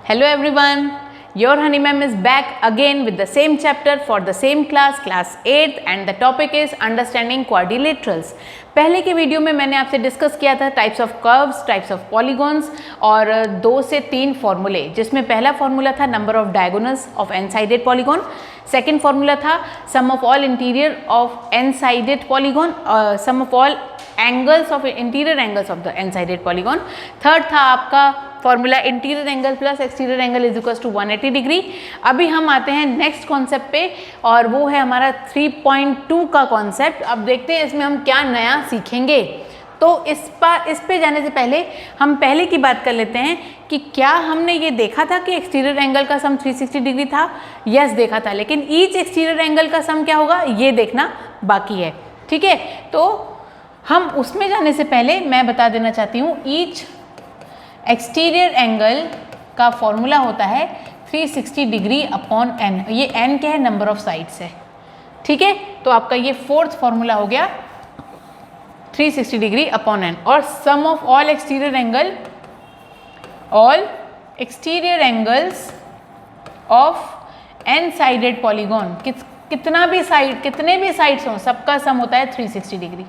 Hello everyone, your Honey Ma'am is back again with the same chapter for the same class 8th and the topic is understanding quadrilaterals. पहले के video में मैंने आपसे discuss किया था types of curves, types of polygons और 2 से 3 फॉर्मूले, जिसमें पहला फॉर्मूला था number of diagonals of N sided polygon, second formula था sum of all interior of N sided polygon, sum of all angles of interior angles of the N sided polygon, third था आपका formula interior angle plus exterior angle is equal to 180 degree. अभी हम आते हैं next concept पे और वो है हमारा 3.2 का कॉन्सेप्ट। अब देखते हैं इसमें हम क्या नया सीखेंगे। तो इस पे जाने से पहले हम पहले की बात कर लेते हैं कि क्या हमने ये देखा था कि एक्सटीरियर एंगल का सम 360 डिग्री था। यस देखा था, लेकिन ईच एक्सटीरियर एंगल का सम क्या होगा ये देखना बाकी है। ठीक है, तो हम उसमें जाने से पहले मैं बता देना चाहती हूँ ईच एक्सटीरियर एंगल का फॉर्मूला होता है 360 डिग्री अपॉन एन। ये एन क्या है, नंबर ऑफ साइड्स है। ठीक है, तो आपका ये फोर्थ फॉर्मूला हो गया 360 डिग्री अपॉन एन। और sum of all exterior angles of N sided polygon, कितने भी साइड्स हों सबका सम होता है 360 डिग्री।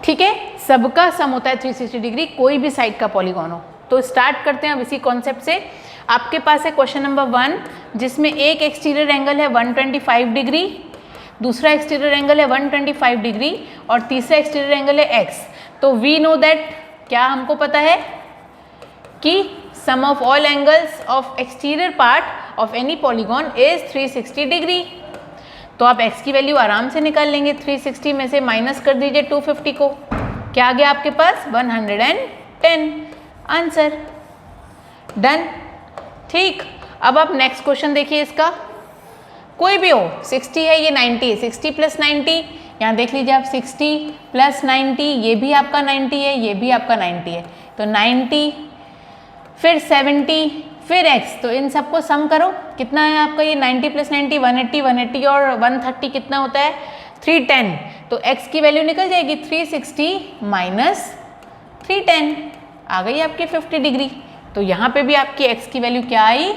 ठीक है, सबका सम होता है 360 डिग्री, कोई भी साइड का पॉलीगॉन हो। तो स्टार्ट करते हैं अब इसी कॉन्सेप्ट से। आपके पास है क्वेश्चन नंबर 1, जिसमें एक एक्सटीरियर एंगल है 125 डिग्री, दूसरा एक्सटीरियर एंगल है 125 डिग्री और तीसरा एक्सटीरियर एंगल है x। तो वी नो दैट, क्या हमको पता है कि sum of all angles of exterior part of any polygon is 360 degree. तो आप x की वैल्यू आराम से निकाल लेंगे। 360 में से माइनस कर दीजिए 250 को, क्या आ गया आपके पास 110। Answer done. ठीक, अब आप नेक्स्ट क्वेश्चन देखिए, इसका कोई भी हो, 60 है, ये 90 है, 60 प्लस 90, यहाँ देख लीजिए आप 60 प्लस 90, ये भी आपका 90 है, ये भी आपका 90 है, तो 90 फिर 70 फिर x। तो इन सबको सम करो, कितना है आपका ये 90 प्लस 90 180, 180 और 130 कितना होता है 310। तो x की वैल्यू निकल जाएगी 360 माइनस 310, आ गई आपकी 50 डिग्री। तो यहाँ पे भी आपकी x की वैल्यू क्या आई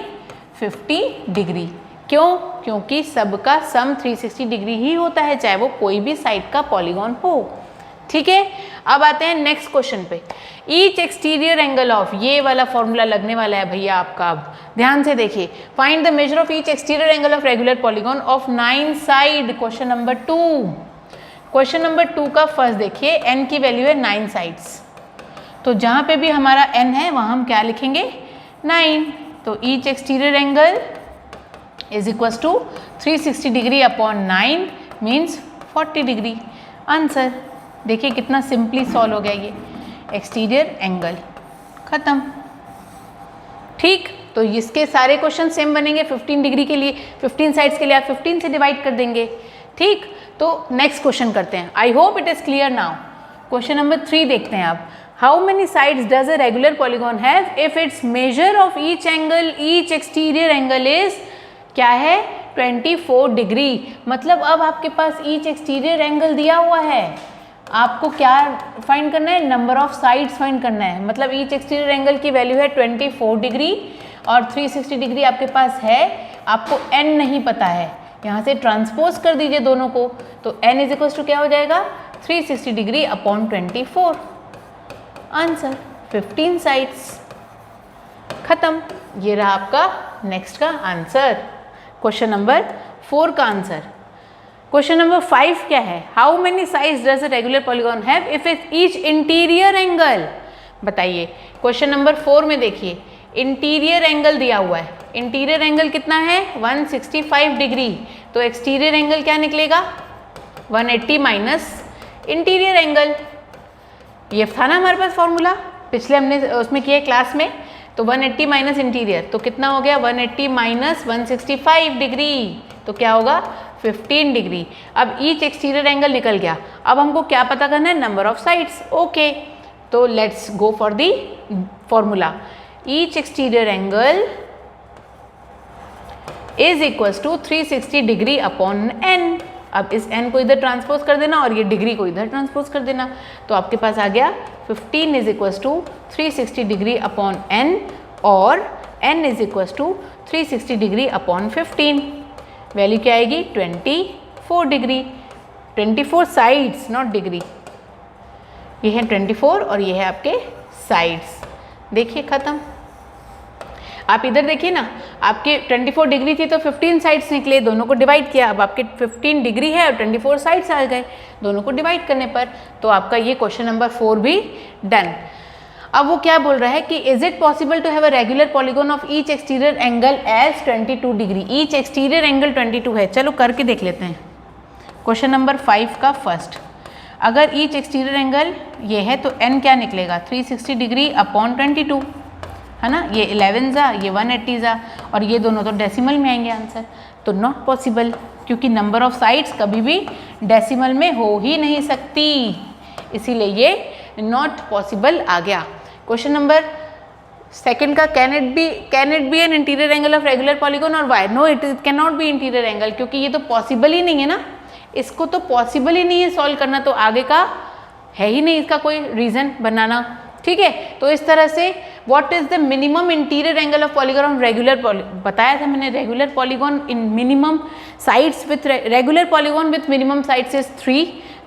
50 डिग्री। क्यों? क्योंकि सबका सम 360 डिग्री ही होता है, चाहे वो कोई भी साइड का पॉलीगॉन हो। ठीक है, अब आते हैं नेक्स्ट क्वेश्चन पे। ईच एक्सटीरियर एंगल ऑफ, ये वाला फॉर्मूला लगने वाला है भैया आपका, अब ध्यान से देखिए। Find the measure of each exterior angle of regular polygon of 9 side, question number 2। Question number 2 का फर्स्ट देखिए, n की वैल्यू है 9 साइड्स, तो जहाँ पे भी हमारा n है वहाँ हम क्या लिखेंगे 9। तो each exterior angle is equal to 360 degree upon 9 means 40 degree. Answer देखिए कितना सिंपली सॉल्व हो गया ये एक्सटीरियर एंगल, खत्म। ठीक, तो इसके सारे क्वेश्चन सेम बनेंगे। 15 डिग्री के लिए 15 साइड्स के लिए आप 15 से डिवाइड कर देंगे। ठीक, तो नेक्स्ट क्वेश्चन करते हैं। I hope it is clear now. Question number 3 देखते हैं आप। How many sides does a regular polygon have if it's measure of each exterior angle is, क्या है 24 डिग्री। मतलब अब आपके पास ईच एक्सटीरियर एंगल दिया हुआ है, आपको क्या फाइंड करना है, नंबर ऑफ साइड्स फाइंड करना है। मतलब ईच एक्सटीरियर एंगल की वैल्यू है 24 डिग्री और 360 डिग्री आपके पास है, आपको n नहीं पता है, यहाँ से ट्रांसपोज कर दीजिए दोनों को, तो n इज इक्वल टू क्या हो जाएगा 360 डिग्री अपॉन 24। आंसर 15 साइड्स, खत्म। ये रहा आपका नेक्स्ट का आंसर, क्वेश्चन नंबर 4 का आंसर। क्वेश्चन नंबर 5 क्या है, how many sides does a regular polygon have if it each interior angle, बताइए। क्वेश्चन नंबर 4 में देखिए इंटीरियर एंगल दिया हुआ है, इंटीरियर एंगल कितना है 165 डिग्री, तो एक्सटीरियर एंगल क्या निकलेगा 180 माइनस इंटीरियर एंगल। ये था ना हमारे पास फॉर्मूला, पिछले हमने उसमें किया क्लास में। तो 180 माइनस इंटीरियर, तो कितना हो गया 180 माइनस 165 डिग्री, तो क्या होगा 15 डिग्री। अब ईच एक्सटीरियर एंगल निकल गया, अब हमको क्या पता करना है, नंबर ऑफ साइड्स। ओके, तो let's go for the formula. Each exterior angle is equals to 360 degree upon n। अब इस n को इधर ट्रांसपोज कर देना और ये डिग्री को इधर ट्रांसपोज कर देना, तो आपके पास आ गया 15 is equals to 360 degree upon n और n is equal to 360 degree upon 15, value क्या आएगी 24 डिग्री। 24 साइड्स नॉट डिग्री, ये है 24 और ये है आपके साइड्स। देखिए खत्म। आप इधर देखिए ना, आपके 24 डिग्री थी तो 15 साइड्स निकले, दोनों को डिवाइड किया, अब आपके 15 डिग्री है और 24 साइड्स आ गए, दोनों को डिवाइड करने पर तो आपका ये क्वेश्चन नंबर 4 भी डन। अब वो क्या बोल रहा है कि is it possible to have a regular polygon of each exterior angle as 22 degree. Each exterior angle 22 है, चलो करके देख लेते हैं। क्वेश्चन नंबर 5 का फर्स्ट, अगर ईच एक्सटीरियर एंगल ये है तो n क्या निकलेगा 360 डिग्री अपॉन 22, है ना, ये 11 जा, ये 180 जा, और ये दोनों तो डेसिमल में आएंगे आंसर, तो नॉट पॉसिबल, क्योंकि नंबर ऑफ साइड्स कभी भी डेसिमल में हो ही नहीं सकती, इसीलिए ये नॉट पॉसिबल आ गया। क्वेश्चन नंबर सेकंड का, can it be an interior angle of regular polygon और why. No, it can not be interior angle, क्योंकि ये तो पॉसिबल ही नहीं है ना, इसको तो पॉसिबल ही नहीं है सॉल्व करना, तो आगे का है ही नहीं इसका कोई रीजन बनाना। ठीक है, तो इस तरह से what is the minimum interior angle of polygon of regular बताया था मैंने, regular polygon in minimum sides with regular polygon with minimum sides is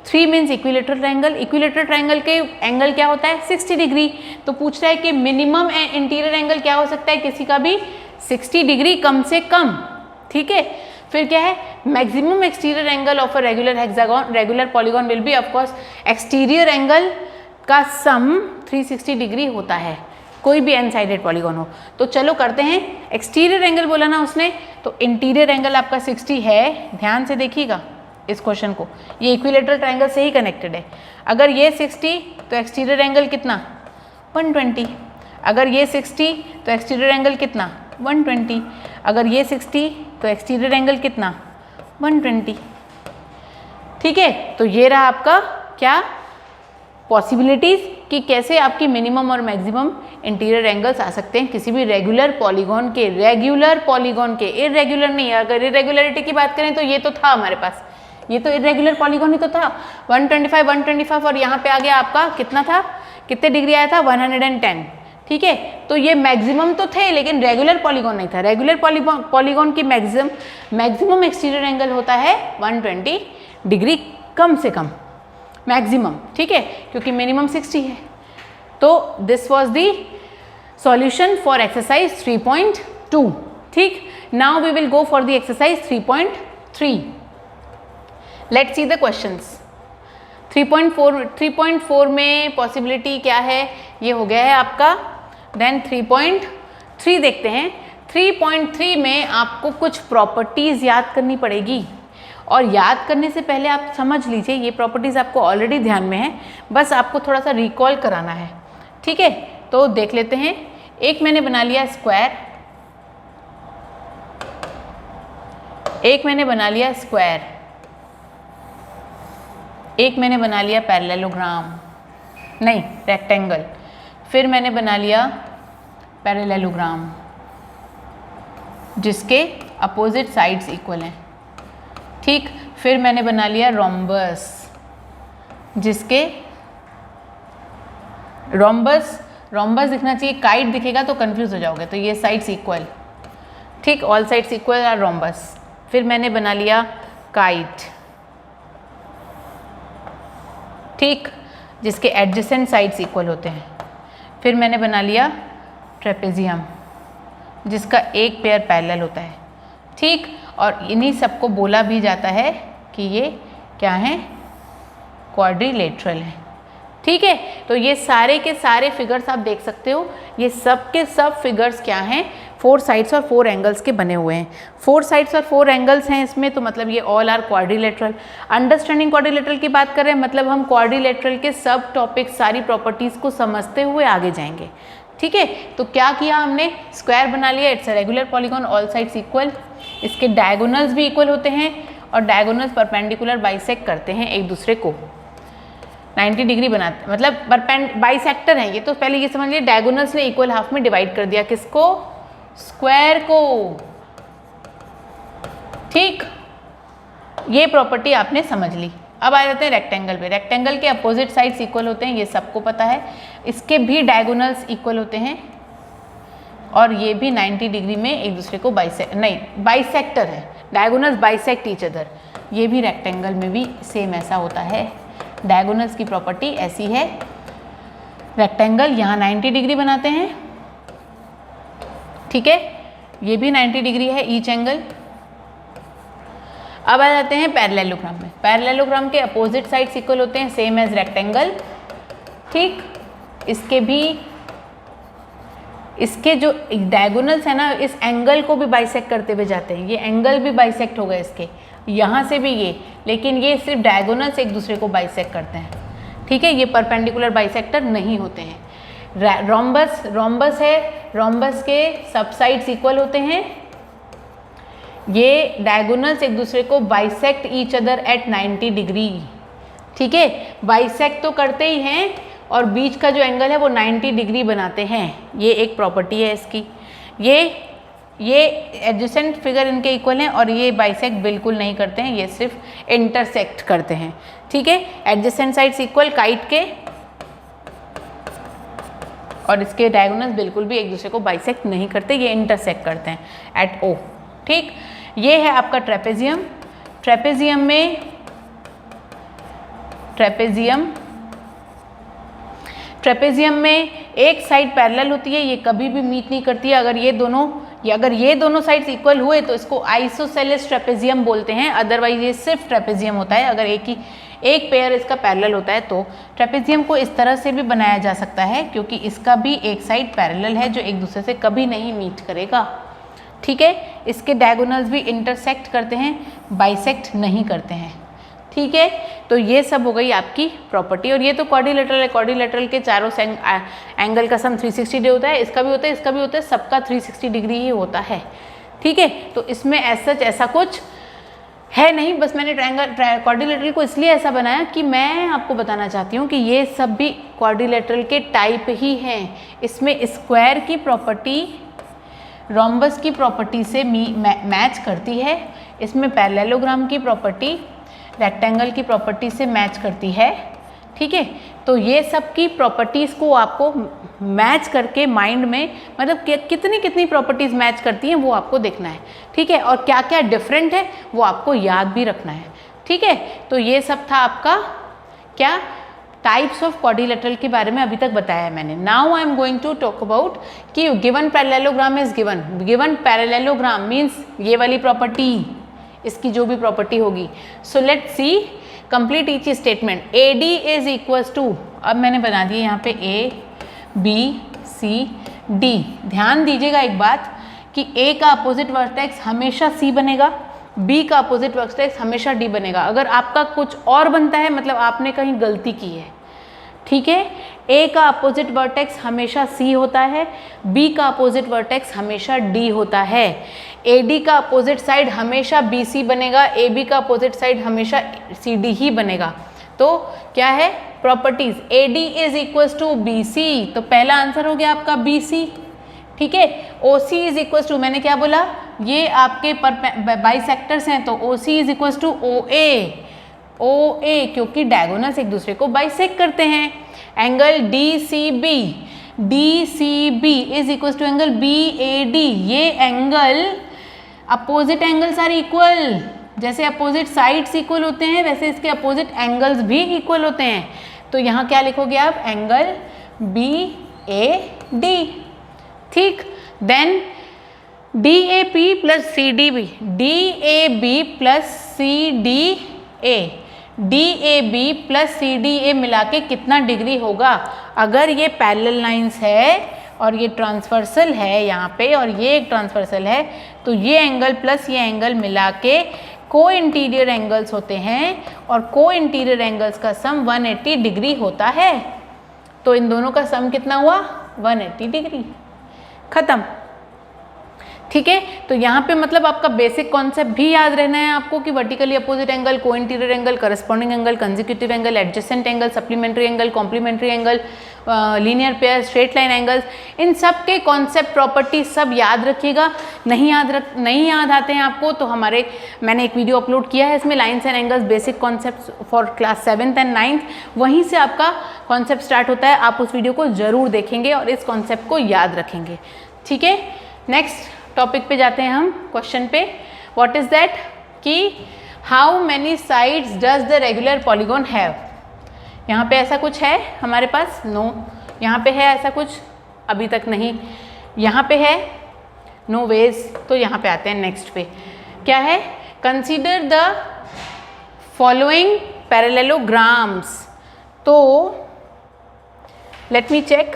3 means equilateral triangle. Equilateral triangle के एंगल क्या होता है 60 डिग्री, तो पूछ रहा है कि मिनिमम इंटीरियर एंगल क्या हो सकता है किसी का भी 60 डिग्री कम से कम। ठीक है, फिर क्या है, maximum exterior angle of a regular hexagon regular polygon will be of course exterior angle का सम 360 डिग्री होता है, कोई भी एन साइडेड पॉलीगॉन हो। तो चलो करते हैं, एक्सटीरियर एंगल बोला ना उसने, तो इंटीरियर एंगल आपका 60 है, ध्यान से देखिएगा इस क्वेश्चन को, ये इक्विलेटरल ट्रायंगल से ही कनेक्टेड है। अगर ये 60 तो एक्सटीरियर एंगल कितना 120, अगर ये 60 तो एक्सटीरियर एंगल कितना 120, अगर ये 60 तो एक्सटीरियर एंगल कितना 120। ठीक है, तो ये रहा आपका क्या पॉसिबिलिटीज़ कि कैसे आपकी मिनिमम और मैक्सिमम इंटीरियर एंगल्स आ सकते हैं किसी भी रेगुलर पॉलीगॉन के। इरेगुलर नहीं है, अगर इरेगुलरिटी की बात करें तो ये तो था हमारे पास, ये तो इरेगुलर पॉलीगॉन ही तो था 125 और यहाँ पे आ गया आपका कितना था, कितने डिग्री आया था 110। ठीक है, तो ये मैक्सिमम तो थे लेकिन रेगुलर पॉलीगॉन नहीं था। रेगुलर पॉलीगॉन की मैक्सिमम एक्सटीरियर एंगल होता है 120 डिग्री कम से कम मैक्सिमम। ठीक है, क्योंकि मिनिमम 60 है। तो this was the solution for exercise 3.2। ठीक, now we will go for the exercise 3.3। Let's see the questions. 3.4 में पॉसिबिलिटी क्या है, ये हो गया है आपका। देन 3.3 देखते हैं। 3.3 में आपको कुछ प्रॉपर्टीज़ याद करनी पड़ेगी, और याद करने से पहले आप समझ लीजिए ये प्रॉपर्टीज़ आपको ऑलरेडी ध्यान में है, बस आपको थोड़ा सा रिकॉल कराना है। ठीक है, तो देख लेते हैं। एक मैंने बना लिया स्क्वायर, एक मैंने बना लिया स्क्वायर, एक मैंने बना लिया पैरेललोग्राम, नहीं रेक्टेंगल, फिर मैंने बना लिया पैरेललोग्राम जिसके अपोजिट साइड्स इक्वल हैं। ठीक, फिर मैंने बना लिया रोम्बस जिसके रोम्बस दिखना चाहिए, काइट दिखेगा तो कंफ्यूज हो जाओगे, तो ये साइड्स इक्वल। ठीक, all sides equal are rhombus. फिर मैंने बना लिया काइट, ठीक, जिसके एडजेसेंट साइड्स इक्वल होते हैं। फिर मैंने बना लिया ट्रेपेजियम जिसका एक पेयर पैरेलल होता है। ठीक, और इन्हीं सबको बोला भी जाता है कि ये क्या है, क्वाड्रिलेटरल है। ठीक है, तो ये सारे के सारे फिगर्स आप देख सकते हो, ये सब के सब फिगर्स क्या हैं, 4 साइड्स और 4 एंगल्स के बने हुए हैं। 4 साइड्स और 4 एंगल्स हैं इसमें, तो मतलब ये all are quadrilateral. Understanding quadrilateral की बात करें, मतलब हम क्वाड्रिलेटरल के सब टॉपिक, सारी प्रॉपर्टीज़ को समझते हुए आगे जाएंगे। ठीक है, तो क्या किया हमने, स्क्वायर बना लिया, it's a regular polygon, all sides equal, इसके डायगोनल्स भी इक्वल होते हैं और डायगोनल्स परपेंडिकुलर बाइसेक्ट करते हैं एक दूसरे को, 90 डिग्री बनाते हैं, मतलब बाइसेक्टर हैं ये। तो पहले ये समझ लिए, डायगोनल्स ने इक्वल हाफ में डिवाइड कर दिया, किसको, स्क्वायर को। ठीक, ये प्रॉपर्टी आपने समझ ली। अब आ जाते हैं रेक्टेंगल पे। रेक्टेंगल के अपोजिट साइड्स इक्वल होते हैं, ये सबको पता है। इसके भी डायगोनल्स इक्वल होते हैं, और ये भी 90 डिग्री में एक दूसरे को बाइसेक्टर है, डायगोनल्स बाइसेक्ट ईच अदर। ये भी रेक्टेंगल में भी सेम ऐसा होता है, डायगोनल्स की प्रॉपर्टी ऐसी है। रेक्टेंगल यहाँ 90 डिग्री बनाते हैं, ठीक है, ये भी 90 डिग्री है ईच एंगल। अब आ जाते हैं पैरेललोग्राम में। पैरेललोग्राम के अपोजिट साइड्स इक्वल होते हैं, सेम एज रेक्टेंगल, ठीक। इसके जो डायगोनल्स है ना, इस एंगल को भी बाइसेक्ट करते हुए जाते हैं। ये एंगल भी बाइसेक्ट हो गए इसके, यहाँ से भी ये, लेकिन ये सिर्फ डायगोनल्स एक दूसरे को बाइसेक्ट करते हैं, ठीक है। ये परपेंडिकुलर बाइसेक्टर नहीं होते हैं। रोम्बस है, रोम्बस के सब साइड्स इक्वल होते हैं। ये डायगोनल्स एक दूसरे को bisect each other at 90 degree, ठीक है। बाइसेक्ट तो करते ही हैं और बीच का जो एंगल है वो 90 डिग्री बनाते हैं। ये एक प्रॉपर्टी है इसकी। ये एडजेसेंट फिगर इनके इक्वल हैं और ये बाइसेक्ट बिल्कुल नहीं करते हैं, ये सिर्फ इंटरसेक्ट करते हैं, ठीक है। एडजेसेंट साइड्स इक्वल काइट के, और इसके डायगोनल्स बिल्कुल भी एक दूसरे को बाइसेक्ट नहीं करते, ये इंटरसेक्ट करते हैं एट ओ, ठीक। ये है आपका ट्रेपेजियम। ट्रेपेजियम में एक साइड पैरेलल होती है, ये कभी भी मीट नहीं करती है। अगर ये दोनों साइड्स इक्वल हुए तो इसको आइसोसेलेस ट्रेपेजियम बोलते हैं, अदरवाइज ये सिर्फ ट्रेपेजियम होता है। अगर एक पेयर इसका पैरेलल होता है तो ट्रेपेजियम को इस तरह से भी बनाया जा सकता है, क्योंकि इसका भी एक साइड पैरेलल है जो एक दूसरे से कभी नहीं मीट करेगा, ठीक है। इसके डायगोनल्स भी इंटरसेक्ट करते हैं, बाइसेक्ट नहीं करते हैं, ठीक है। तो ये सब हो गई आपकी प्रॉपर्टी। और ये तो क्वाड्रिलेटरल है, क्वाड्रिलेटरल के चारों एंगल का सम 360 डिग्री होता है, इसका भी होता है, इसका भी होता है, सबका 360 डिग्री ही होता है, ठीक है। तो इसमें ऐसा कुछ है नहीं, बस मैंने क्वाड्रिलेटरल को इसलिए ऐसा बनाया कि मैं आपको बताना चाहती हूँ कि ये सब भी क्वाड्रिलेटरल के टाइप ही हैं। इसमें स्क्वायर की प्रॉपर्टी रोम्बस की प्रॉपर्टी से मैच करती है, इसमें पैरेललोग्राम की प्रॉपर्टी रेक्टेंगल की प्रॉपर्टी से मैच करती है, ठीक है। तो ये सब की प्रॉपर्टीज़ को आपको मैच करके माइंड में, मतलब कितनी प्रॉपर्टीज़ मैच करती हैं वो आपको देखना है, ठीक है। और क्या क्या डिफरेंट है वो आपको याद भी रखना है, ठीक है। तो ये सब था आपका क्या टाइप्स ऑफ क्वाड्रिलेटरल के बारे में अभी तक बताया है मैंने। Now I am going to talk about कि given parallelogram is given parallelogram means ये वाली प्रॉपर्टी, इसकी जो भी प्रॉपर्टी होगी। So let's see complete each statement. A D is equals to, अब मैंने बना दिया यहाँ पे ए बी सी डी। ध्यान दीजिएगा एक बात कि ए का अपोजिट वर्टेक्स हमेशा सी बनेगा, बी का अपोजिट वर्टेक्स हमेशा डी बनेगा। अगर आपका कुछ और बनता है मतलब आपने कहीं गलती की है, ठीक है। ए का अपोजिट वर्टेक्स हमेशा सी होता है, बी का अपोजिट वर्टेक्स हमेशा डी होता है। ए डी का अपोजिट साइड हमेशा बी सी बनेगा, ए बी का अपोजिट साइड हमेशा सी डी ही बनेगा। तो क्या है properties, A D is equals to B C, तो पहला आंसर हो गया आपका बी सी, ठीक है। O C is equals to, मैंने क्या बोला, ये आपके बाइसेक्टर्स हैं तो O C is equals to O A, क्योंकि डायगोनल्स एक दूसरे को बाइसेक्ट करते हैं। Angle D C B is equals to angle B A D, ये angle opposite angles are equal, जैसे अपोजिट साइड्स इक्वल होते हैं वैसे इसके अपोजिट एंगल्स भी इक्वल होते हैं। तो यहाँ क्या लिखोगे आप, एंगल बी ए डी, ठीक। Then D A P plus C D B, D A B plus C D A, D A B plus C D A मिला के कितना डिग्री होगा। अगर ये पैरेलल लाइंस है और ये ट्रांसवर्सल है यहाँ पे और ये एक ट्रांसवर्सल है, तो ये एंगल प्लस ये एंगल मिला के को इंटीरियर एंगल्स होते हैं और को इंटीरियर एंगल्स का सम 180 डिग्री होता है। तो इन दोनों का सम कितना हुआ, 180 डिग्री, खत्म, ठीक है। तो यहाँ पे मतलब आपका बेसिक कॉन्सेप्ट भी याद रहना है आपको कि vertically opposite angle, co interior angle, corresponding angle, consecutive angle, adjacent angle, supplementary angle, complementary angle, linear pair, straight line angles, इन सब के कॉन्सेप्ट प्रॉपर्टी सब याद रखिएगा। नहीं याद आते हैं आपको तो मैंने एक वीडियो अपलोड किया है, इसमें lines and angles basic concept for class 7th and 9th, वहीं से आपका कॉन्सेप्ट स्टार्ट होता है। आप उस वीडियो को ज़रूर देखेंगे और इस कॉन्सेप्ट को याद रखेंगे, ठीक है, नेक्स्ट टॉपिक पे जाते हैं हम, क्वेश्चन पे। व्हाट इज दैट कि how many sides does the regular polygon have. यहाँ पे ऐसा कुछ है हमारे पास? नो। यहाँ पे है ऐसा कुछ? अभी तक नहीं। यहाँ पे है? No ways. तो यहाँ पे आते हैं नेक्स्ट पे, क्या है? Consider the following parallelograms. तो लेट मी चेक,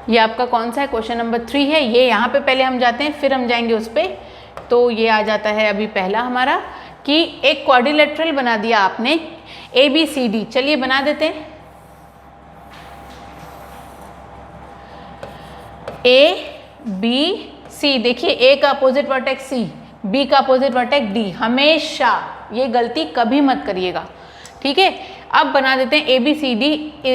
ये आपका कौन सा है? क्वेश्चन नंबर 3 है ये। यहाँ पे पहले हम जाते हैं, फिर हम जाएंगे उस पर। तो ये आ जाता है अभी पहला हमारा कि एक क्वाड्रिलेटरल बना दिया आपने ABCD। चलिए बना देते हैं। ABC, देखिए A का अपोजिट वर्टेक्स C, B का अपोजिट वर्टेक्स D। हमेशा ये गलती कभी मत करिएगा, ठीक है। अब बना देते हैं ABCD,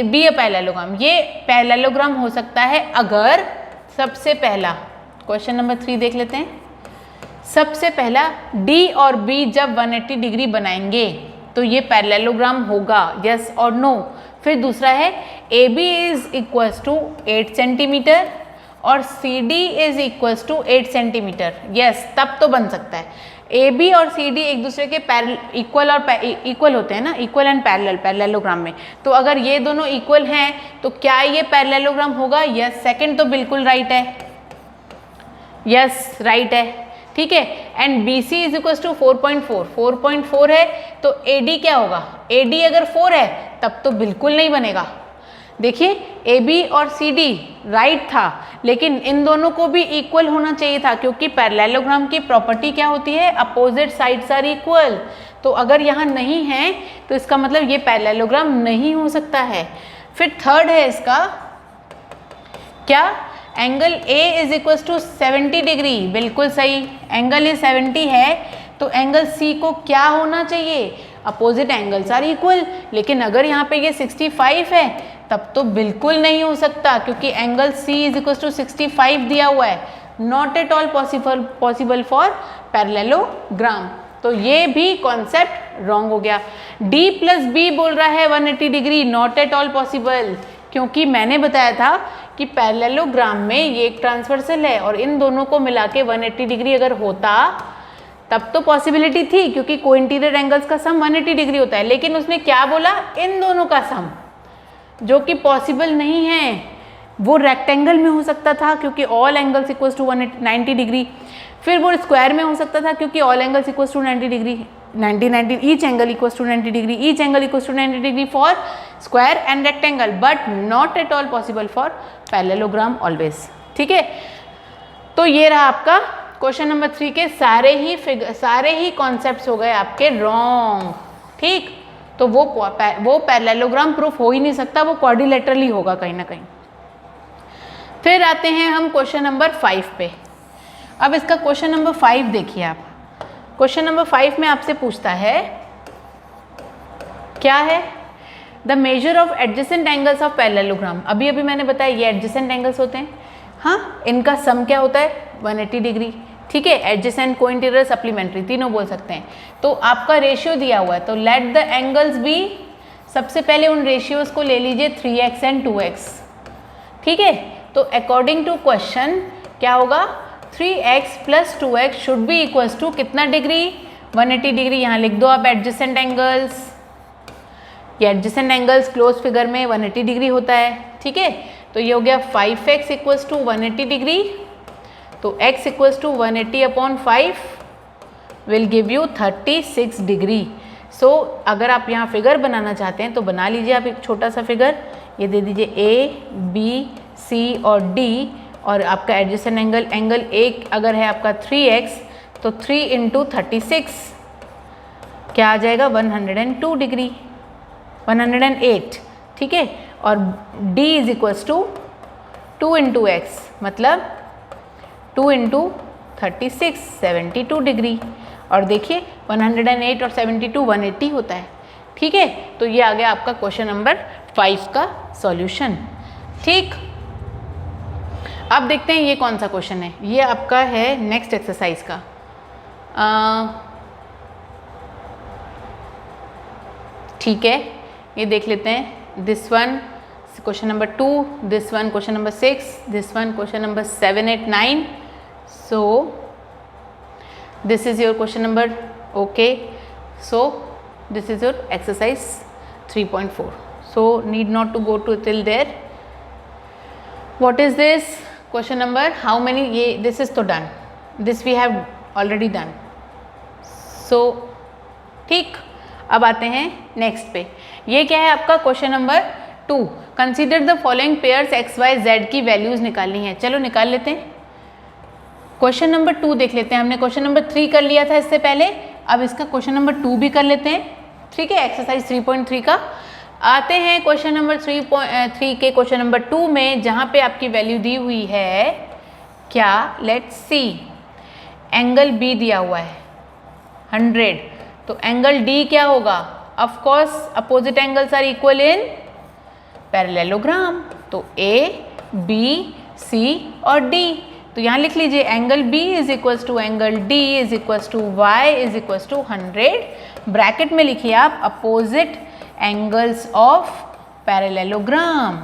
बी ए पैरेललोग्राम। ये पैरेललोग्राम हो सकता है अगर सबसे पहला, क्वेश्चन नंबर 3 देख लेते हैं। सबसे पहला D और B जब 180 डिग्री बनाएंगे तो ये पैरेललोग्राम होगा, यस और नो। फिर दूसरा है AB is equals to 8 centimetre और CD is equals to 8 centimetre, yes, तब तो बन सकता है। AB और CD एक दूसरे के इक्वल और इक्वल होते हैं ना, इक्वल एंड पैरेलल पैरेललोग्राम में। तो अगर ये दोनों इक्वल हैं तो क्या ये पैरेललोग्राम होगा? यस, सेकंड तो बिल्कुल राइट है, यस राइट है, ठीक है। And BC is equal to 4.4, 4.4 है तो AD क्या होगा? AD अगर 4 है तब तो बिल्कुल नहीं बनेगा। देखिए AB और CD राइट था, लेकिन इन दोनों को भी इक्वल होना चाहिए था, क्योंकि पैरेललोग्राम की प्रॉपर्टी क्या होती है? Opposite sides are equal. तो अगर यहाँ नहीं है तो इसका मतलब ये पैरेललोग्राम नहीं हो सकता है। फिर थर्ड है इसका क्या? Angle A is equal to 70 degree, बिल्कुल सही। एंगल ए 70 है तो एंगल C को क्या होना चाहिए? Opposite angles are equal. लेकिन अगर यहाँ पे ये 65 है तब तो बिल्कुल नहीं हो सकता, क्योंकि angle C is equal to 65 दिया हुआ है। Not at all possible for parallelogram. तो ये भी कॉन्सेप्ट रॉन्ग हो गया। D प्लस B बोल रहा है 180 degree, not at all possible, क्योंकि मैंने बताया था कि पैरेललोग्राम में ये एक ट्रांसवर्सल है और इन दोनों को मिला के 180 डिग्री अगर होता तब तो पॉसिबिलिटी थी, क्योंकि कोइंटीरियर एंगल्स का सम 180 डिग्री होता है। लेकिन उसने क्या बोला? इन दोनों का सम, जो कि पॉसिबल नहीं है। वो रेक्टेंगल में हो सकता था क्योंकि all angles equals to 90 degree. फिर वो स्क्वायर में हो सकता था क्योंकि all angles equals to 90 degree, 90 each angle equals to 90 degree, each angle equals to 90 degree for square and rectangle, but not at all possible for parallelogram always, ठीक है। तो ये रहा आपका क्वेश्चन नंबर 3 के सारे ही कॉन्सेप्ट्स हो गए आपके रॉन्ग, ठीक। तो वो पैरेललोग्राम प्रूफ हो ही नहीं सकता, वो क्वाड्रिलेटरल ही होगा कहीं ना कहीं। फिर आते हैं हम क्वेश्चन नंबर 5 पे। अब इसका क्वेश्चन नंबर 5 देखिए आप। क्वेश्चन नंबर 5 में आपसे पूछता है क्या है? The measure of adjacent angles of parallelogram. अभी अभी मैंने बताया ये एडजेसेंट एंगल्स होते हैं, हाँ। इनका सम क्या होता है? 180 डिग्री, ठीक है। एडजेसेंट, कोइंटीरियर, सप्लीमेंट्री तीनों बोल सकते हैं। तो आपका रेशियो दिया हुआ है, तो लेट द एंगल्स बी, सबसे पहले उन रेशियोज को ले लीजिए 3x एंड 2x, ठीक है। तो अकॉर्डिंग टू क्वेश्चन क्या होगा? 3x plus 2x should be equals to कितना डिग्री? 180 डिग्री। यहाँ लिख दो आप एडजेसेंट एंगल्स। ये एडजेसेंट एंगल्स क्लोज फिगर में 180 डिग्री होता है, ठीक है। तो ये हो गया 5x इक्वल्स टू 180 डिग्री। तो x equals to 180 upon 5 will give you 36 degree. So अगर आप यहाँ फिगर बनाना चाहते हैं तो बना लीजिए आप एक छोटा सा फिगर। ये दे दीजिए A, B, C और D, और आपका एडजेसेंट एंगल एक अगर है आपका 3x तो 3 इंटू 36 क्या आ जाएगा? 102 डिग्री, 108, ठीक है। और D is equals to 2 into x, मतलब 2 इंटू 36, 72 डिग्री। और देखिए 108 और 72 180 होता है, ठीक है। तो ये आ गया आपका क्वेश्चन नंबर 5 का सॉल्यूशन, ठीक। अब देखते हैं ये कौन सा क्वेश्चन है। ये आपका है नेक्स्ट एक्सरसाइज का। ठीक है, ये देख लेते हैं। This one question number 2, this one question number 6, this one question number 7, 8, 9. So this is your question number, okay. So this is your exercise 3.4. So need not to go to till there. What is this question number? How many? ये this is तो done. This we have already done. So ठीक, अब आते हैं next पे. ये क्या है आपका question number 2. Consider the following pairs X Y Z की वैल्यूज निकालनी है. चलो निकाल लेते हैं. क्वेश्चन नंबर 2 देख लेते हैं. हमने क्वेश्चन नंबर 3 कर लिया था इससे पहले, अब इसका क्वेश्चन नंबर 2 भी कर लेते हैं. ठीक है, एक्सरसाइज 3.3 का. आते हैं क्वेश्चन नंबर 3 के क्वेश्चन नंबर 2 में, जहाँ पे आपकी वैल्यू दी हुई है क्या, लेट्स सी. एंगल बी दिया हुआ है 100, तो एंगल डी क्या होगा? Of course opposite angles are equal in parallelogram. तो ए, बी, सी और डी. तो यहाँ लिख लीजिए angle B is equals to angle D is equals to Y is equals to 100. Bracket में लिखिए आप अपोजिट एंगल्स ऑफ पैरेललोग्राम.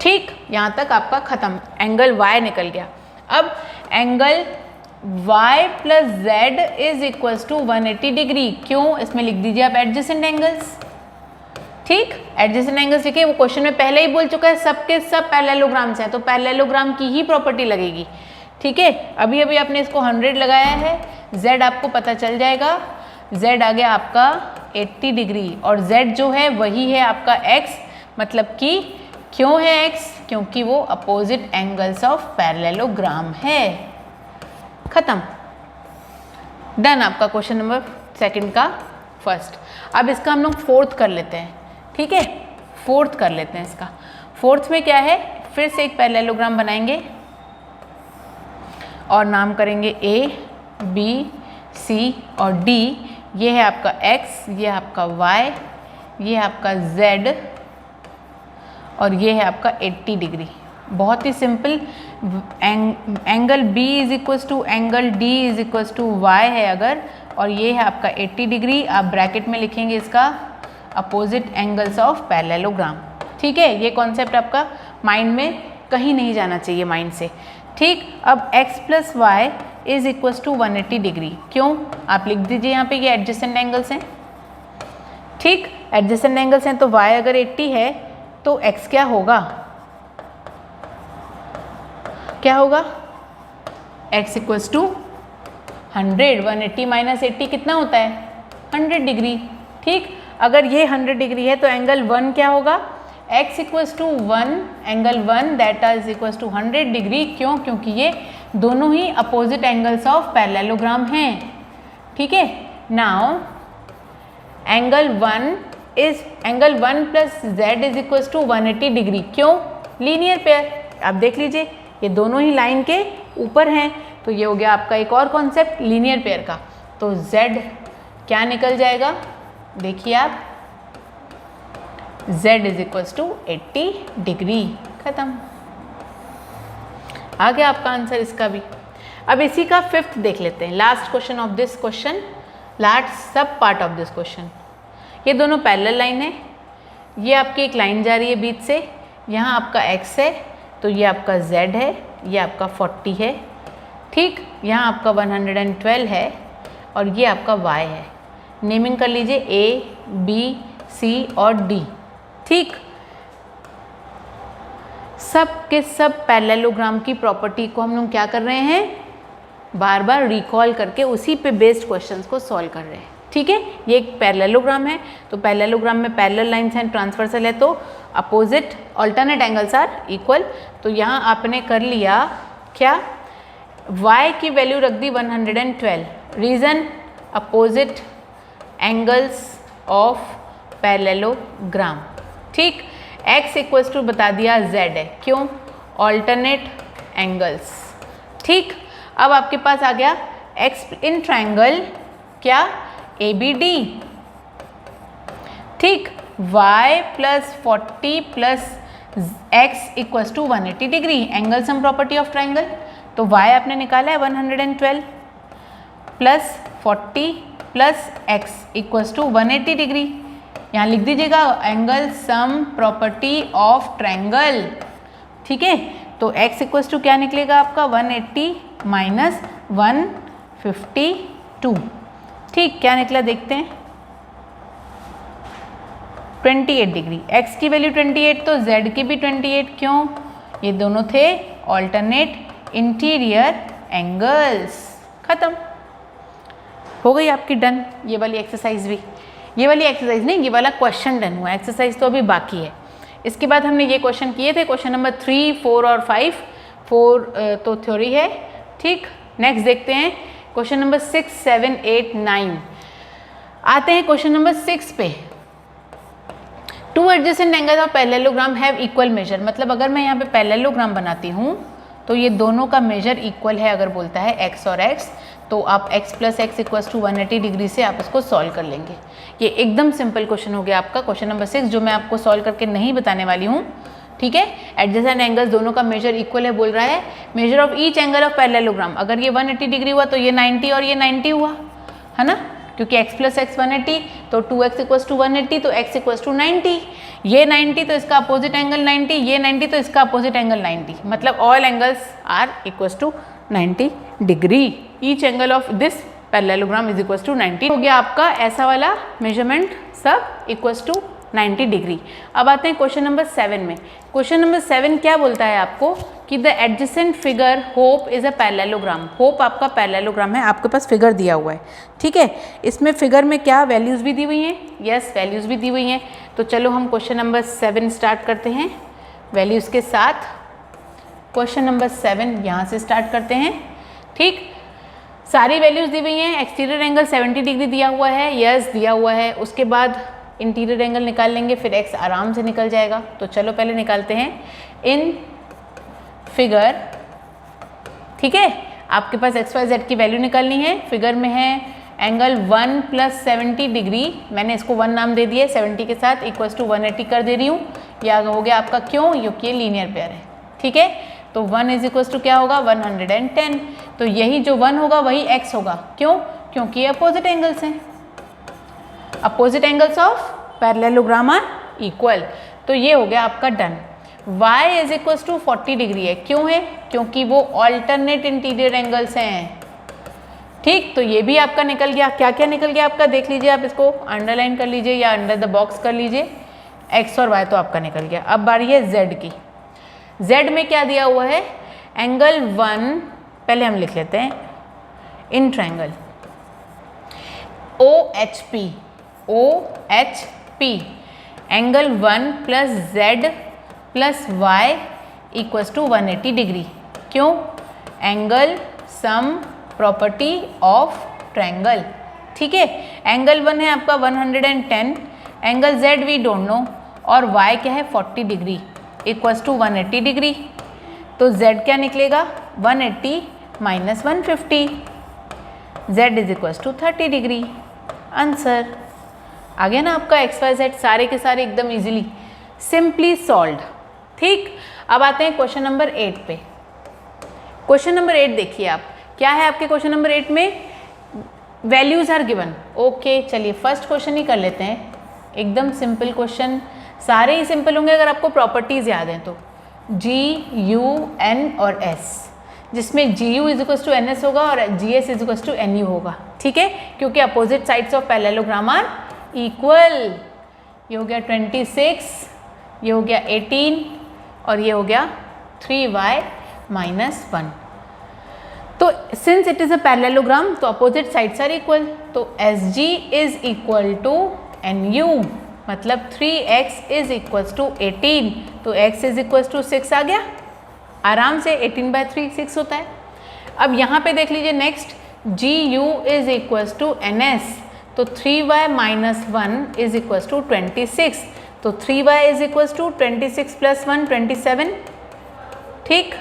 ठीक, यहाँ तक आपका खत्म. एंगल वाई निकल गया. अब angle y plus Z is equals to 180 degree. क्यों? इसमें लिख दीजिए आप एडजेसेंट एंगल्स. ठीक, एडजेसेंट एंगल्स लिखिए. वो क्वेश्चन में पहले ही बोल चुका है सबके सब पैरेललोग्राम से हैं, तो पैरेललोग्राम की ही प्रॉपर्टी लगेगी. ठीक है, अभी अभी आपने इसको 100 लगाया है. z आपको पता चल जाएगा. z आ गया आपका 80 डिग्री और z जो है वही है आपका x. मतलब कि क्यों है x? क्योंकि वो अपोजिट एंगल्स ऑफ पैरेललोग्राम है. खत्म, डन आपका क्वेश्चन नंबर 2 का फर्स्ट. अब इसका हम लोग 4th कर लेते हैं. ठीक है, 4th कर लेते हैं इसका. 4th में क्या है, फिर से एक पैरेललोग्राम बनाएंगे और नाम करेंगे A, B, C और D. ये है आपका x, ये है आपका y, ये है आपका z और ये है आपका 80 डिग्री. बहुत ही simple. Angle B is equals to angle D is equals to y है अगर, और ये है आपका 80 डिग्री. आप ब्रैकेट में लिखेंगे इसका अपोजिट एंगल्स ऑफ पैरेललोग्राम. ठीक है, ये कॉन्सेप्ट आपका माइंड में कहीं नहीं जाना चाहिए माइंड से. ठीक, अब x plus Y is equals to 180 degree. क्यों? आप लिख दीजिए यहाँ पे ये एडजेसेंट एंगल्स हैं. ठीक, एडजेसेंट एंगल्स हैं तो y अगर 80 है तो x क्या होगा? क्या होगा? x equals to 100. 180 माइनस 80 कितना होता है? 100 डिग्री. ठीक, अगर ये 100 डिग्री है तो एंगल 1 क्या होगा? x equals to 1, angle 1 that is equals to 100 degree. क्यों? क्योंकि ये दोनों ही अपोजिट एंगल्स ऑफ पैरेललोग्राम हैं. ठीक है, now angle 1 plus z is equals to 180 degree. क्यों? Linear pair. आप देख लीजिए ये दोनों ही लाइन के ऊपर हैं, तो ये हो गया आपका एक और कॉन्सेप्ट लीनियर पेयर का. तो z क्या निकल जाएगा? देखिए आप, z is equals to 80 degree. खत्म, आ गया आपका आंसर इसका भी. अब इसी का 5th देख लेते हैं. Last question of this question, last सब पार्ट ऑफ दिस क्वेश्चन. ये दोनों पैरेलल लाइन है. ये आपकी एक लाइन जा रही है बीच से. यहाँ आपका x है तो ये आपका z है, ये आपका 40 है. ठीक, यहाँ आपका 112 है और ये आपका y है. नेमिंग कर लीजिए A, B, C और D. ठीक, सब के सब पैरेललोग्राम की प्रॉपर्टी को हम लोग क्या कर रहे हैं? बार बार रिकॉल करके उसी पे बेस्ड क्वेश्चंस को सॉल्व कर रहे हैं. ठीक है, ये एक पैरेललोग्राम है, तो पैरेललोग्राम में पैरेलल लाइंस हैं, ट्रांसवर्सल है, तो opposite alternate angles are equal. तो यहाँ आपने कर लिया क्या? y की वैल्यू रख दी 112. Reason opposite angles of parallelogram. ठीक, x इक्वल्स टू बता दिया z है. क्यों? Alternate angles. ठीक, अब आपके पास आ गया x इन ट्रायंगल क्या? ABD. ठीक, y plus 40 plus x equals to 180 degree. Angle sum property of triangle. तो y आपने निकाला है 112 plus 40 plus x equals to 180 degree. यहाँ लिख दीजिएगा angle sum property of triangle, ठीक है। तो x इक्वल्स टू क्या निकलेगा आपका 180 माइनस 152, ठीक, क्या निकला देखते हैं 28 डिग्री। x की वैल्यू 28 तो z की भी 28, क्यों, ये दोनों थे ऑल्टरनेट इंटीरियर एंगल्स। खत्म, हो गई आपकी डन ये वाली एक्सरसाइज भी। ये वाली एक्सरसाइज नहीं, ये वाला क्वेश्चन डन हुआ, एक्सरसाइज तो अभी बाकी है। इसके बाद हमने ये क्वेश्चन किए थे, क्वेश्चन नंबर 3, 4 और 5। 4 तो थ्योरी है, ठीक। नेक्स्ट देखते हैं क्वेश्चन नंबर 6, 7, 8, 9। आते हैं क्वेश्चन नंबर 6 पे। Two adjacent angles of parallelogram have equal major, मतलब अगर मैं यहाँ पे पैरेललोग्राम बनाती हूँ तो ये दोनों का मेजर इक्वल है। अगर बोलता है x और x, तो आप x plus X equals to 180 degree से आप इसको सॉल्व कर लेंगे। ये एकदम सिंपल क्वेश्चन हो गया आपका, क्वेश्चन नंबर 6, जो मैं आपको सॉल्व करके नहीं बताने वाली हूँ, ठीक है। एडजेसेंट एंगल्स दोनों का मेजर इक्वल है बोल रहा है। Measure of each angle of parallelogram, अगर ये 180 डिग्री हुआ तो ये 90 और ये 90 हुआ, है ना, क्योंकि x प्लस एक्स 180, तो 2x इक्वल्स टू 180, तो x इक्वल्स टू 90। ये 90 तो इसका अपोजिट एंगल 90, ये 90 तो इसका अपोजिट एंगल 90, मतलब all angles are equals to 90 degree. Each angle of this parallelogram is equals to 90। हो गया आपका ऐसा वाला मेजरमेंट, सब इक्वल्स टू 90 डिग्री। अब आते हैं क्वेश्चन नंबर 7 में। क्वेश्चन नंबर 7 क्या बोलता है आपको कि the adjacent figure hope is a parallelogram. Hope आपका पैरेललोग्राम है, आपके पास फिगर दिया हुआ है, ठीक है। इसमें फिगर में क्या वैल्यूज़ भी दी हुई हैं, यस वैल्यूज़ भी दी हुई हैं। तो चलो हम क्वेश्चन नंबर 7 स्टार्ट करते हैं वैल्यूज़ के साथ। क्वेश्चन नंबर 7 यहाँ से स्टार्ट करते हैं, ठीक। सारी वैल्यूज़ दी हुई हैं। एक्सटीरियर एंगल 70 डिग्री दिया हुआ है, यस दिया हुआ है। उसके बाद इंटीरियर एंगल निकाल लेंगे, फिर x आराम से निकल जाएगा। तो चलो पहले निकालते हैं इन फिगर, ठीक है। आपके पास x, y, z की वैल्यू निकालनी है। फिगर में है एंगल 1 प्लस 70 डिग्री, मैंने इसको 1 नाम दे दिया, 70 के साथ इक्वल्स टू 180 कर दे रही हूँ। यह हो गया आपका, क्यों, क्योंकि ये लीनियर पेयर है, ठीक है। तो 1 इज इक्वल्स टू क्या होगा 110। तो यही जो 1 होगा वही x होगा, क्यों, क्योंकि ये अपोजिट एंगल्स हैं। Opposite angles of parallelogram are equal. तो ये हो गया आपका done. y is equals to 40 degree है, क्यों है, क्योंकि वो ऑल्टरनेट इंटीरियर एंगल्स हैं, ठीक। तो ये भी आपका निकल गया। क्या क्या निकल गया आपका देख लीजिए, आप इसको अंडरलाइन कर लीजिए या अंडर द बॉक्स कर लीजिए। x और y तो आपका निकल गया। अब बारी है z की। z में क्या दिया हुआ है, एंगल 1, पहले हम लिख लेते हैं in triangle OHP, angle 1 plus z plus y equals to 180 degree, क्यों, angle sum property of triangle, ठीक है। एंगल 1 है आपका 110, angle z we don't know, और y क्या है 40 डिग्री इक्वल्स टू 180 डिग्री। तो z क्या निकलेगा 180 minus 150, z is equals to 30 degree. Answer आ गया ना आपका x, y, z सारे के सारे एकदम इजीली सिंपली सॉल्व्ड, ठीक। अब आते हैं क्वेश्चन नंबर 8 पे। क्वेश्चन नंबर 8 देखिए आप, क्या है आपके क्वेश्चन नंबर 8 में, वैल्यूज आर गिवन। ओके, चलिए फर्स्ट क्वेश्चन ही कर लेते हैं, एकदम सिंपल क्वेश्चन, सारे ही सिंपल होंगे अगर आपको प्रॉपर्टीज याद हैं तो। G, U, N और S, जिसमें GU is equals to NS होगा और GS is equals to NU होगा, ठीक है, क्योंकि opposite sides of parallelogram are equal. ये हो गया 26, ये हो गया 18 और ये हो गया 3y माइनस 1। तो since it is a parallelogram तो अपोजिट साइड्स आर इक्वल, तो SG is equal to NU, मतलब 3x इज इक्वल्स टू 18, तो x इज इक्वल्स टू 6 आ गया आराम से। 18/3 6 होता है। अब यहाँ पे देख लीजिए next, GU is equals to NS, तो 3y minus 1 is equals to 26, तो 3y is equals to 26 plus 1 27, ठीक।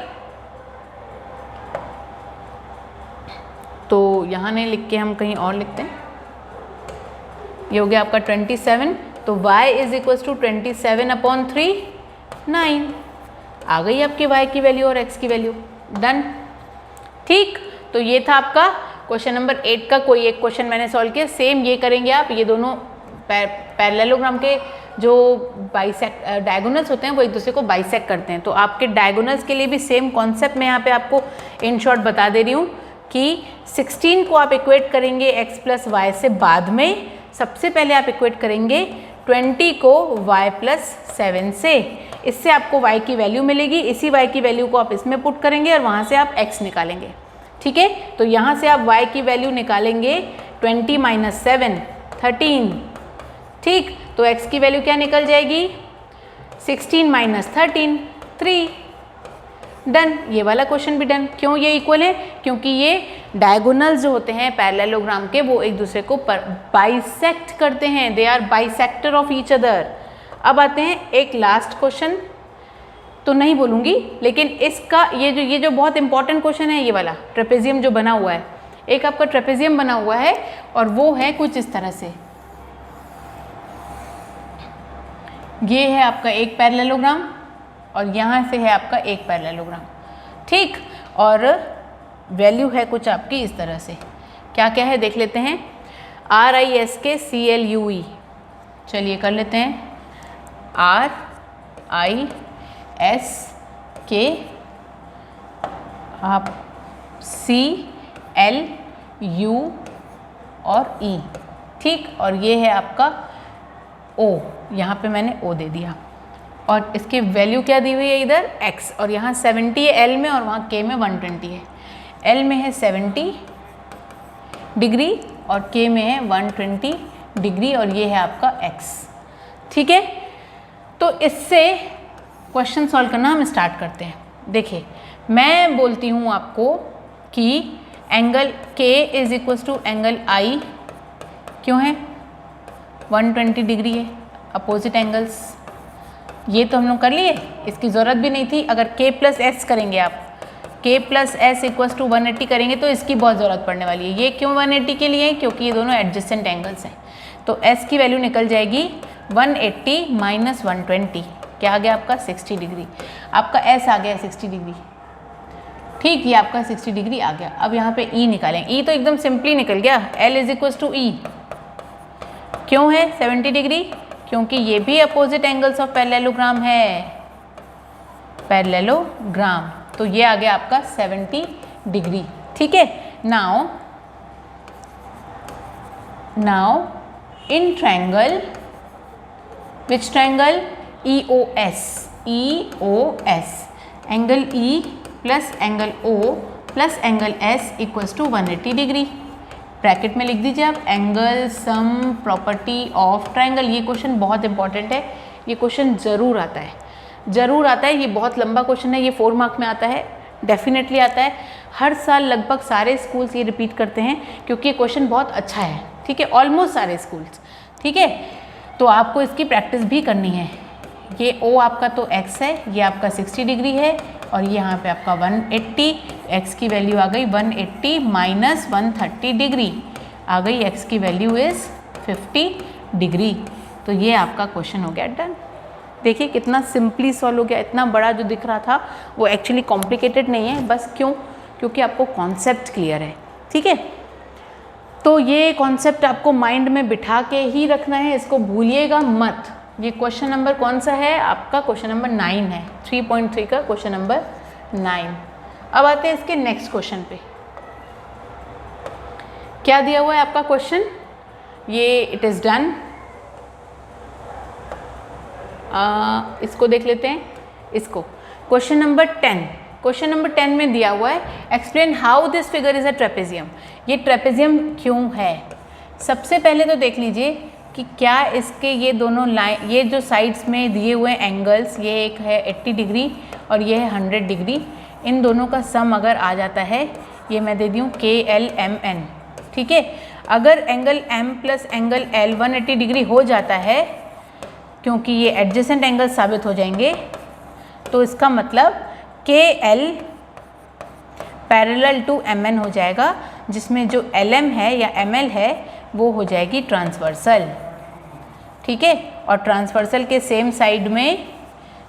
तो यहाँ नहीं लिख के हम कहीं और लिखते हैं, ये हो गया आपका 27, तो y इज इक्वल्स टू 27/3 9 आ गई आपकी y की वैल्यू और x की वैल्यू, डन, ठीक। तो ये था आपका क्वेश्चन नंबर 8 का कोई एक क्वेश्चन मैंने सॉल्व किया। सेम ये करेंगे आप, ये दोनों पैरेललोग्राम के जो डायगोनल्स होते हैं वो एक दूसरे को बाइसेक्ट करते हैं। तो आपके डायगोनल्स के लिए भी सेम कॉन्सेप्ट मैं यहाँ पे आपको इन शॉर्ट बता दे रही हूँ कि 16 को आप इक्वेट करेंगे x प्लस वाई से, बाद में सबसे पहले आप इक्वेट करेंगे 20 को y प्लस 7 से। इससे आपको y की वैल्यू मिलेगी, इसी y की वैल्यू को आप इसमें पुट करेंगे और वहाँ से आप x निकालेंगे। ठीक है, तो यहाँ से आप y की वैल्यू निकालेंगे 20 माइनस 7 13। ठीक, तो x की वैल्यू क्या निकल जाएगी 16 माइनस 13 3। डन, ये वाला क्वेश्चन भी डन। क्यों ये इक्वल है? क्योंकि ये डायगोनल्स जो होते हैं पैरेललोग्राम के वो एक दूसरे को बाइसेक्ट करते हैं, they are bisector of each other. अब आते हैं एक लास्ट क्वेश्चन, तो नहीं बोलूँगी, लेकिन इसका ये जो बहुत इंपॉर्टेंट क्वेश्चन है, ये वाला ट्रेपेजियम जो बना हुआ है, एक आपका ट्रेपेजियम बना हुआ है और वो है कुछ इस तरह से। ये है आपका एक पैरेललोग्राम और यहाँ से है आपका एक पैरेललोग्राम। ठीक, और वैल्यू है कुछ आपकी इस तरह से। क्या क्या है देख लेते हैं। RISK CLUE, चलिए कर लेते हैं। RISK आप CLU और E। ठीक, और ये है आपका O, यहाँ पे मैंने O दे दिया और इसकी वैल्यू क्या दी हुई है इधर x, और यहाँ 70 है L में और वहाँ K में 120 है। L में है 70 डिग्री और K में है 120 डिग्री और ये है आपका x। ठीक है, तो इससे क्वेश्चन सॉल्व करना हम स्टार्ट करते हैं। देखिए, मैं बोलती हूँ आपको कि angle K is equal to angle I क्यों है 120 डिग्री है, अपोजिट एंगल्स। ये तो हम लोग कर लिए, इसकी ज़रूरत भी नहीं थी। अगर K प्लस S करेंगे आप, K plus S equal to 180 करेंगे तो इसकी बहुत ज़रूरत पड़ने वाली है। ये क्यों 180 के लिए? क्योंकि ये दोनों एडजेसेंट एंगल्स हैं। तो S की वैल्यू निकल जाएगी 180 माइनस 120, क्या आ गया आपका 60 डिग्री। आपका S आ गया 60 डिग्री। ठीक, ये आपका 60 डिग्री आ गया। अब यहाँ पे E निकालें। E तो एकदम सिंपली निकल गया, L is equal to E। क्यों है 70 डिग्री? क्योंकि ये भी अपोजिट एंगल्स ऑफ पैरेललोग्राम है, पैरेललोग्राम। तो ये आ गया आपका 70 डिग्री। ठीक है, now in triangle, which triangle? EOS, angle E plus angle O plus angle S equals to 180 degree. Bracket में लिख दीजिए आप angle sum property of triangle. ये क्वेश्चन बहुत इंपॉर्टेंट है, ये क्वेश्चन ज़रूर आता है, ज़रूर आता है। ये बहुत लंबा क्वेश्चन है, ये 4 मार्क में आता है, डेफिनेटली आता है। हर साल लगभग सारे स्कूल्स ये रिपीट करते हैं क्योंकि ये क्वेश्चन बहुत अच्छा है। ठीक है, ऑलमोस्ट सारे स्कूल्स। ठीक है, तो आपको इसकी प्रैक्टिस भी करनी है। ये O आपका तो x है, ये आपका 60 डिग्री है और ये यहाँ पे आपका 180, x की वैल्यू आ गई 180 माइनस 130 डिग्री आ गई, x की वैल्यू इज़ 50 डिग्री। तो ये आपका क्वेश्चन हो गया डन। देखिए कितना सिंपली सॉल्व हो गया। इतना बड़ा जो दिख रहा था वो एक्चुअली कॉम्प्लिकेटेड नहीं है, बस क्योंकि आपको कॉन्सेप्ट क्लियर है। ठीक है, तो ये कॉन्सेप्ट आपको माइंड में बिठा के ही रखना है, इसको भूलिएगा मत। ये क्वेश्चन नंबर कौन सा है आपका? क्वेश्चन नंबर 9 है, 3.3 का क्वेश्चन नंबर 9। अब आते हैं इसके नेक्स्ट क्वेश्चन पे। क्या दिया हुआ है आपका क्वेश्चन? ये इट इज़ डन। इसको देख लेते हैं, इसको क्वेश्चन नंबर 10। क्वेश्चन नंबर 10 में दिया हुआ है explain how this figure is a trapezium. ये ट्रेपेजियम क्यों है? सबसे पहले तो देख लीजिए कि क्या इसके ये दोनों लाइन, ये जो साइड्स में दिए हुए एंगल्स, ये एक है 80 डिग्री और ये है 100 डिग्री, इन दोनों का सम अगर आ जाता है, ये मैं दे दी हूँ KLMN। ठीक है, अगर angle M plus angle L 180 degree हो जाता है, क्योंकि ये एडजेसेंट एंगल साबित हो जाएंगे, तो इसका मतलब KL पैरेलल टू MN हो जाएगा, जिसमें जो LM है या ML है वो हो जाएगी ट्रांसवर्सल। ठीक है, और ट्रांसवर्सल के सेम साइड में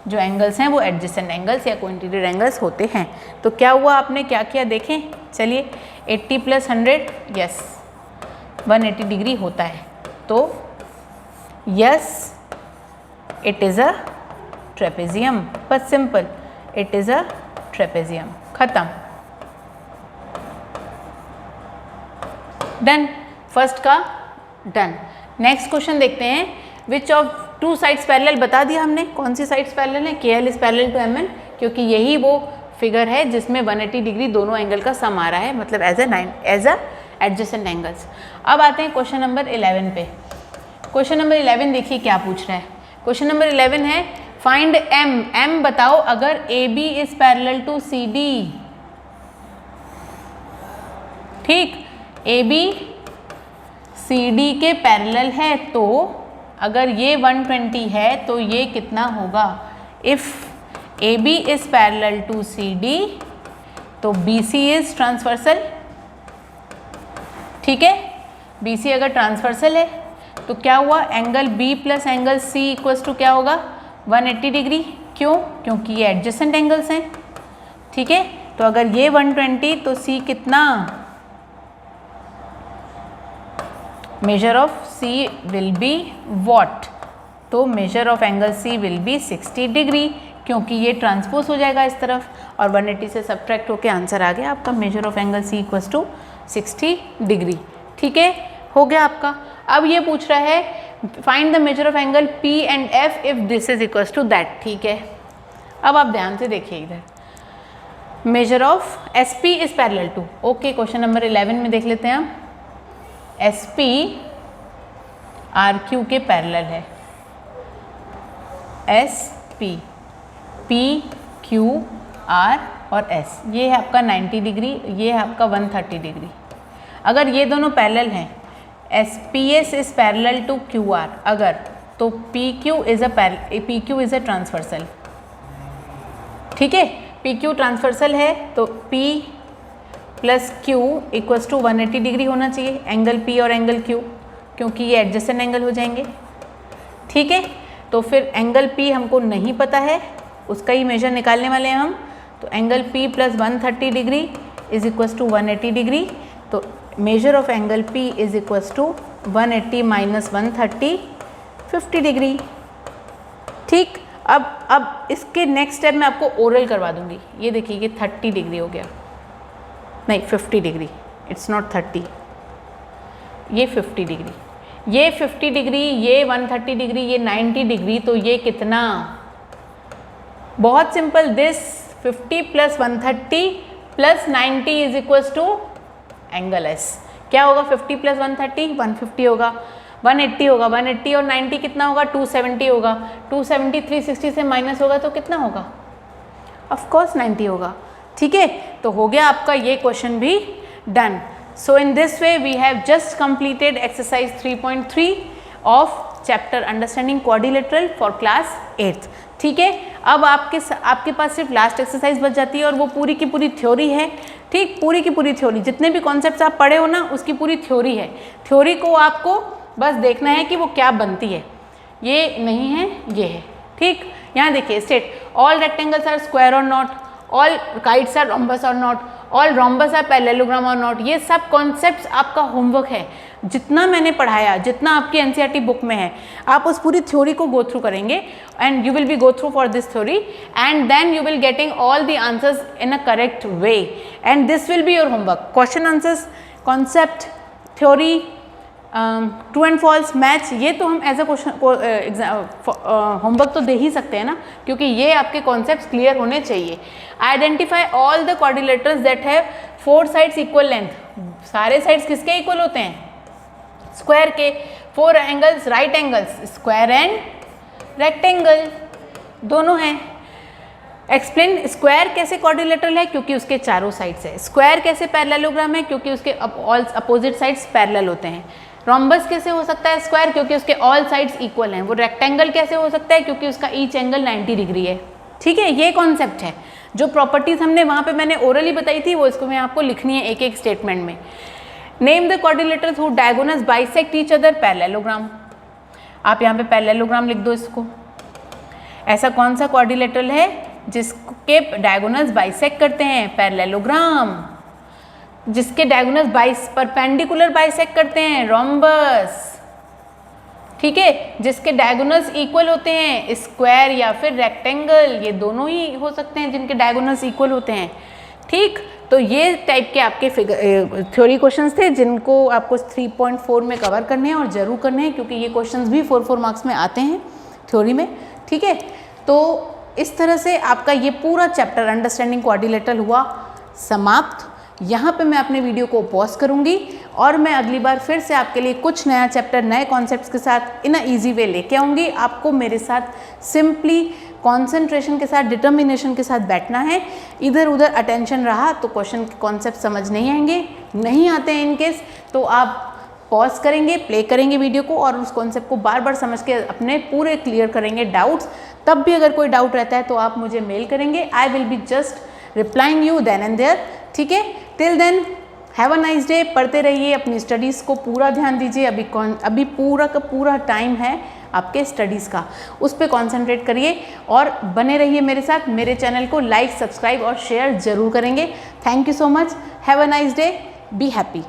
जो एंगल्स हैं वो एडजेसेंट एंगल्स या कोइंसिडेंट एंगल्स होते हैं। तो क्या हुआ, आपने क्या किया देखें। चलिए 80 प्लस 100, यस 180 डिग्री होता है। तो yes it is a trapezium, बस simple, it is a trapezium, खत्म, डन, फर्स्ट का डन। नेक्स्ट क्वेश्चन देखते हैं, which of two sides parallel, बता दिया हमने कौन सी साइड्स पैरेलल है, KL is parallel to MN, क्योंकि यही वो फिगर है जिसमें 180 डिग्री दोनों एंगल का सम आ रहा है, मतलब एज अ एडजेसेंट एंगल्स। अब आते हैं क्वेश्चन नंबर 11 पे। क्वेश्चन नंबर 11 देखिए क्या पूछ रहा है। क्वेश्चन नंबर 11 है फाइंड M बताओ अगर AB is parallel to CD, ठीक, AB CD के पैरेलल है, तो अगर ये 120 है तो ये कितना होगा, if AB is parallel to CD तो BC इज ट्रांसवर्सल, ठीक है, BC अगर ट्रांसवर्सल है तो क्या हुआ, angle B plus angle C equals to क्या होगा 180 डिग्री, क्यों, क्योंकि ये एडजेसेंट एंगल्स हैं, ठीक है, तो अगर ये 120 तो C कितना, measure of C will be what, तो measure of angle C will be 60 degree, क्योंकि ये ट्रांसपोज हो जाएगा इस तरफ और 180 से सब्ट्रैक्ट होकर आंसर आ गया आपका, measure of angle C equals to 60 degree, ठीक है, हो गया आपका। अब ये पूछ रहा है find the measure of angle P and F if this is equals to that, ठीक है। अब आप ध्यान से देखिए इधर, measure of SP is parallel to, okay, question number 11 में देख लेते हैं हम, SP RQ के पैरेलल है, SP PQ R और S, ये है आपका 90 डिग्री, ये है आपका 130 डिग्री। अगर ये दोनों पैरेलल हैं, SPS is parallel to QR अगर, तो PQ इज अ ट्रांसवर्सल, ठीक है, PQ ट्रांसवर्सल है तो P plus Q equals to 180 degree होना चाहिए, एंगल P और एंगल Q, क्योंकि ये एडजेसेंट एंगल हो जाएंगे, ठीक है। तो फिर एंगल P हमको नहीं पता है, उसका ही मेजर निकालने वाले हैं हम, तो angle P plus 130 degree is equals to 180 degree, तो measure of angle P is equals to 180 minus 130 50 degree, ठीक। अब इसके नेक्स्ट स्टेप मैं आपको ओरल करवा दूंगी, ये देखिए ये 30 डिग्री हो गया, नहीं 50 डिग्री, इट्स नॉट 30, ये 50 डिग्री, ये 50 डिग्री, ये 130 डिग्री, ये 90 डिग्री, तो ये कितना, बहुत simple, this 50 plus 130 plus 90 is equals to angle S, क्या होगा 50 प्लस 130 150 होगा, 180 होगा, 180 और 90 कितना होगा 270 होगा, 270 360 से माइनस होगा तो कितना होगा, ऑफ कोर्स 90 होगा, ठीक है। तो हो गया आपका ये क्वेश्चन भी done. So in this way we have just completed exercise 3.3 of chapter understanding quadrilateral for class 8th, ठीक है। अब आपके पास सिर्फ लास्ट एक्सरसाइज बच जाती है और वो पूरी की पूरी थ्योरी है, ठीक, पूरी की पूरी थ्योरी, जितने भी कॉन्सेप्ट्स आप पढ़े हो ना उसकी पूरी थ्योरी है, थ्योरी को आपको बस देखना है कि वो क्या बनती है, ये नहीं है ये है, ठीक। यहाँ देखिए state all rectangles are square और not, all kites are rhombus और not, all rhombus are parallelogram और नॉट, ये सब कॉन्सेप्ट्स आपका होमवर्क है, जितना मैंने पढ़ाया, जितना आपकी NCERT बुक में है, आप उस पूरी थ्योरी को गो थ्रू करेंगे and you will be go through for this theory and then you will getting all the answers in a correct way and this will be your homework, question answers, concept, theory, true and false, match, ये तो हम as a question homework तो दे ही सकते हैं ना, क्योंकि ये आपके कॉन्सेप्ट्स क्लियर होने चाहिए। Identify all the quadrilaterals that have 4 sides equal length, सारे साइड्स किसके इक्वल होते हैं, स्क्वायर के, 4 angles right angles, square and rectangle दोनों हैं। एक्सप्लेन स्क्वायर कैसे क्वाड्रिलेटरल है, क्योंकि उसके चारों साइड्स है, स्क्वायर कैसे पैरेललोग्राम है, क्योंकि उसके ऑल अपोजिट साइड्स पैरेलल होते हैं, रोम्बस कैसे हो सकता है स्क्वायर, क्योंकि उसके ऑल साइड्स इक्वल हैं, वो रेक्टेंगल कैसे हो सकता है, क्योंकि उसका ईच एंगल 90 डिग्री है, ठीक है। ये कॉन्सेप्ट है, जो प्रॉपर्टीज हमने वहाँ पे मैंने ओरली बताई थी वो इसको मैं आपको लिखनी है एक एक स्टेटमेंट में। Name the quadrilaterals who diagonals bisect each other parallelogram, आप यहाँ पे पैरेललोग्राम लिख दो इसको। ऐसा कौन सा क्वाड्रिलेटरल है जिसके डायगोनल्स बाइसेक्ट करते हैं, पैरेललोग्राम। जिसके डायगोनल्स परपेंडिकुलर बाइसेक्ट करते हैं, रोम्बस, ठीक है, जिसके डायगोनल्स इक्वल होते हैं, स्क्वायर या फिर रेक्टेंगल, ये दोनों ही हो सकते हैं जिनके डायगोनल्स इक्वल होते हैं। ठीक, तो ये टाइप के आपके थ्योरी क्वेश्चंस थे जिनको आपको 3.4 में कवर करने हैं और ज़रूर करने हैं, क्योंकि ये क्वेश्चंस भी 4 मार्क्स में आते हैं थ्योरी में। ठीक है, तो इस तरह से आपका ये पूरा चैप्टर अंडरस्टैंडिंग क्वाड्रिलेटरल हुआ समाप्त। यहाँ पे मैं अपने वीडियो को पॉज करूँगी और मैं अगली बार फिर से आपके लिए कुछ नया चैप्टर नए कॉन्सेप्ट्स के साथ इन अ ईजी वे लेके आऊँगी। आपको मेरे साथ सिंपली कॉन्सेंट्रेशन के साथ, डिटर्मिनेशन के साथ बैठना है। इधर उधर अटेंशन रहा तो क्वेश्चन के कॉन्सेप्ट समझ नहीं आएंगे, नहीं आते हैं इनकेस तो आप पॉज करेंगे, प्ले करेंगे वीडियो को और उस कॉन्सेप्ट को बार बार समझ के अपने पूरे क्लियर करेंगे डाउट्स। तब भी अगर कोई डाउट रहता है तो आप मुझे मेल करेंगे, I will be just replying you then and there. ठीक है, till then have a nice day. पढ़ते रहिए, अपनी स्टडीज़ को पूरा ध्यान दीजिए। अभी पूरा का पूरा टाइम है आपके स्टडीज़ का, उस पर कॉन्सेंट्रेट करिए और बने रहिए मेरे साथ। मेरे चैनल को लाइक, सब्सक्राइब और शेयर ज़रूर करेंगे। Thank you so much, have a nice day, be happy.